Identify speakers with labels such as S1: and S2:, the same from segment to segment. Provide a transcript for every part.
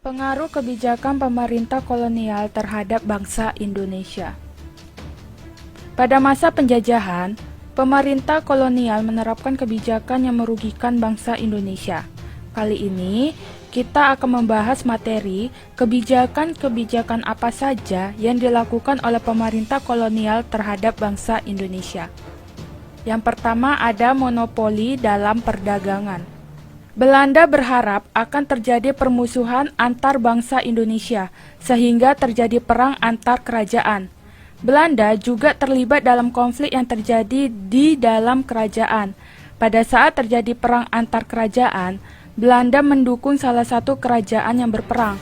S1: Pengaruh kebijakan pemerintah kolonial terhadap bangsa Indonesia. Pada masa penjajahan, pemerintah kolonial menerapkan kebijakan yang merugikan bangsa Indonesia. Kali ini, kita akan membahas materi kebijakan-kebijakan apa saja yang dilakukan oleh pemerintah kolonial terhadap bangsa Indonesia. Yang pertama ada monopoli dalam perdagangan. Belanda berharap akan terjadi permusuhan antar bangsa Indonesia, sehingga terjadi perang antar kerajaan. Belanda juga terlibat dalam konflik yang terjadi di dalam kerajaan. Pada saat terjadi perang antar kerajaan, Belanda mendukung salah satu kerajaan yang berperang.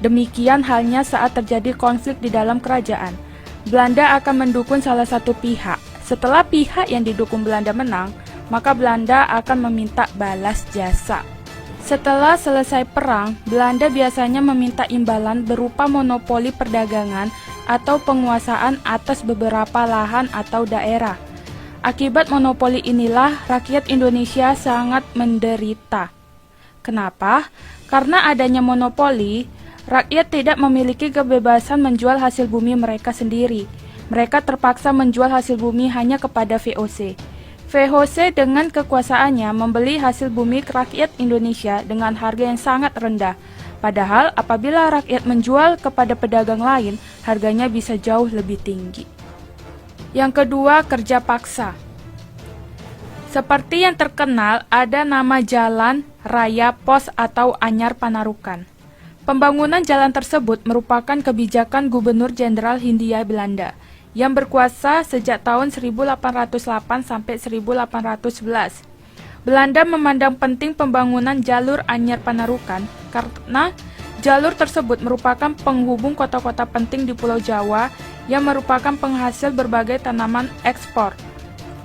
S1: Demikian halnya saat terjadi konflik di dalam kerajaan. Belanda akan mendukung salah satu pihak. Setelah pihak yang didukung Belanda menang, maka Belanda akan meminta balas jasa. Setelah selesai perang, Belanda biasanya meminta imbalan berupa monopoli perdagangan atau penguasaan atas beberapa lahan atau daerah. Akibat monopoli inilah rakyat Indonesia sangat menderita. Kenapa? Karena adanya monopoli, rakyat tidak memiliki kebebasan menjual hasil bumi mereka sendiri. Mereka terpaksa menjual hasil bumi hanya kepada VOC. VOC dengan kekuasaannya membeli hasil bumi rakyat Indonesia dengan harga yang sangat rendah. Padahal apabila rakyat menjual kepada pedagang lain, harganya bisa jauh lebih tinggi. Yang kedua, kerja paksa. Seperti yang terkenal, ada nama jalan, raya, pos, atau anyar Panarukan. Pembangunan jalan tersebut merupakan kebijakan Gubernur Jenderal Hindia Belanda yang berkuasa sejak tahun 1808 sampai 1811. Belanda memandang penting pembangunan jalur anyar Panarukan karena jalur tersebut merupakan penghubung kota-kota penting di Pulau Jawa yang merupakan penghasil berbagai tanaman ekspor.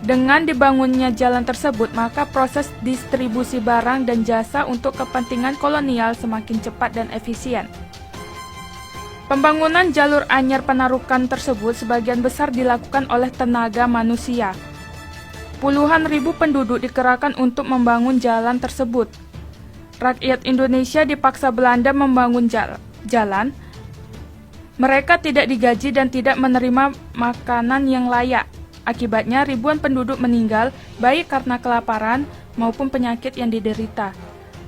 S1: Dengan dibangunnya jalan tersebut, maka proses distribusi barang dan jasa untuk kepentingan kolonial semakin cepat dan efisien. Pembangunan jalur anyar Panarukan tersebut sebagian besar dilakukan oleh tenaga manusia. Puluhan ribu penduduk dikerahkan untuk membangun jalan tersebut. Rakyat Indonesia dipaksa Belanda membangun jalan. Mereka tidak digaji dan tidak menerima makanan yang layak. Akibatnya ribuan penduduk meninggal, baik karena kelaparan maupun penyakit yang diderita.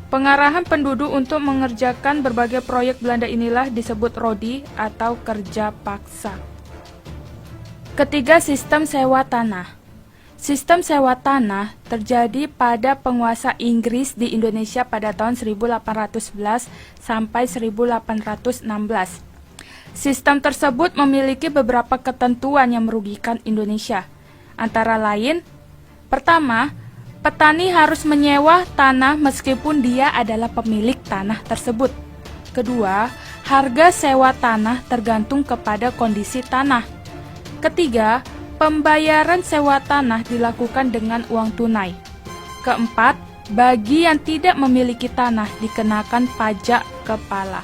S1: Pengarahan penduduk untuk mengerjakan berbagai proyek Belanda inilah disebut rodi atau kerja paksa. Ketiga, sistem sewa tanah. Sistem sewa tanah terjadi pada penguasa Inggris di Indonesia pada tahun 1811 sampai 1816. Sistem tersebut memiliki beberapa ketentuan yang merugikan Indonesia. Antara lain, pertama, petani harus menyewa tanah meskipun dia adalah pemilik tanah tersebut. Kedua, harga sewa tanah tergantung kepada kondisi tanah. Ketiga, pembayaran sewa tanah dilakukan dengan uang tunai. Keempat, bagi yang tidak memiliki tanah dikenakan pajak kepala.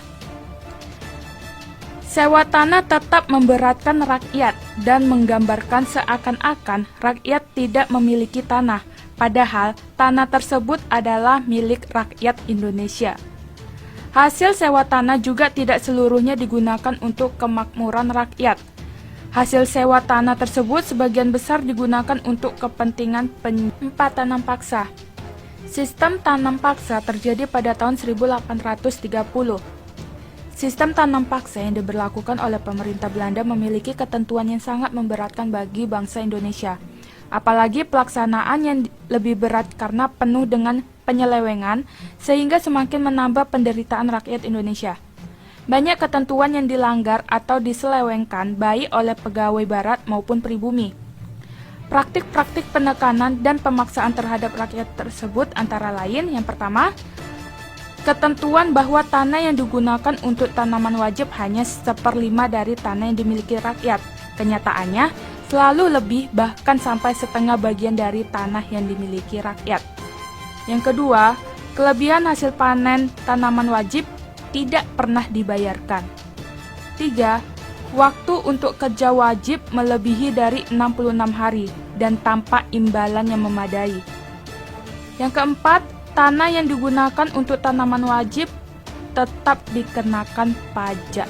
S1: Sewa tanah tetap memberatkan rakyat dan menggambarkan seakan-akan rakyat tidak memiliki tanah. Padahal tanah tersebut adalah milik rakyat Indonesia. Hasil sewa tanah juga tidak seluruhnya digunakan untuk kemakmuran rakyat. Hasil sewa tanah tersebut sebagian besar digunakan untuk kepentingan penyimpan tanam paksa. Sistem tanam paksa terjadi pada tahun 1830. Sistem tanam paksa yang diberlakukan oleh pemerintah Belanda memiliki ketentuan yang sangat memberatkan bagi bangsa Indonesia. Apalagi pelaksanaan yang lebih berat karena penuh dengan penyelewengan, sehingga semakin menambah penderitaan rakyat Indonesia. Banyak ketentuan yang dilanggar atau diselewengkan baik oleh pegawai barat maupun pribumi. Praktik-praktik penekanan dan pemaksaan terhadap rakyat tersebut antara lain, yang pertama, ketentuan bahwa tanah yang digunakan untuk tanaman wajib hanya 1/5 dari tanah yang dimiliki rakyat. Kenyataannya, selalu lebih, bahkan sampai setengah bagian dari tanah yang dimiliki rakyat. Yang kedua, kelebihan hasil panen tanaman wajib tidak pernah dibayarkan. 3. Waktu untuk kerja wajib melebihi dari 66 hari dan tanpa imbalan yang memadai. Yang keempat, tanah yang digunakan untuk tanaman wajib tetap dikenakan pajak.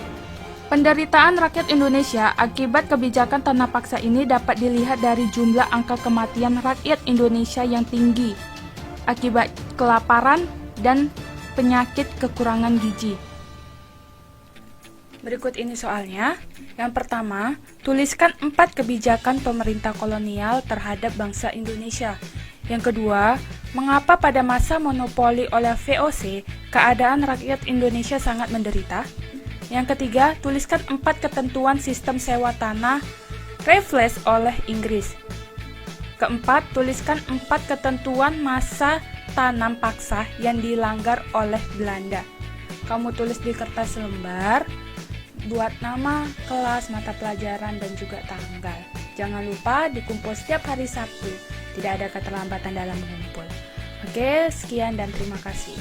S1: Penderitaan rakyat Indonesia akibat kebijakan tanah paksa ini dapat dilihat dari jumlah angka kematian rakyat Indonesia yang tinggi akibat kelaparan dan penyakit kekurangan gizi. Berikut ini soalnya. Yang pertama, tuliskan 4 kebijakan pemerintah kolonial terhadap bangsa Indonesia. Yang kedua, mengapa pada masa monopoli oleh VOC, keadaan rakyat Indonesia sangat menderita? Yang ketiga, tuliskan 4 ketentuan sistem sewa tanah Raffles oleh Inggris. Keempat, tuliskan 4 ketentuan masa tanam paksa yang dilanggar oleh Belanda. Kamu tulis di kertas lembar, buat nama, kelas, mata pelajaran, dan juga tanggal. Jangan lupa dikumpul setiap hari Sabtu. Tidak ada keterlambatan dalam mengumpul. Oke, sekian dan terima kasih.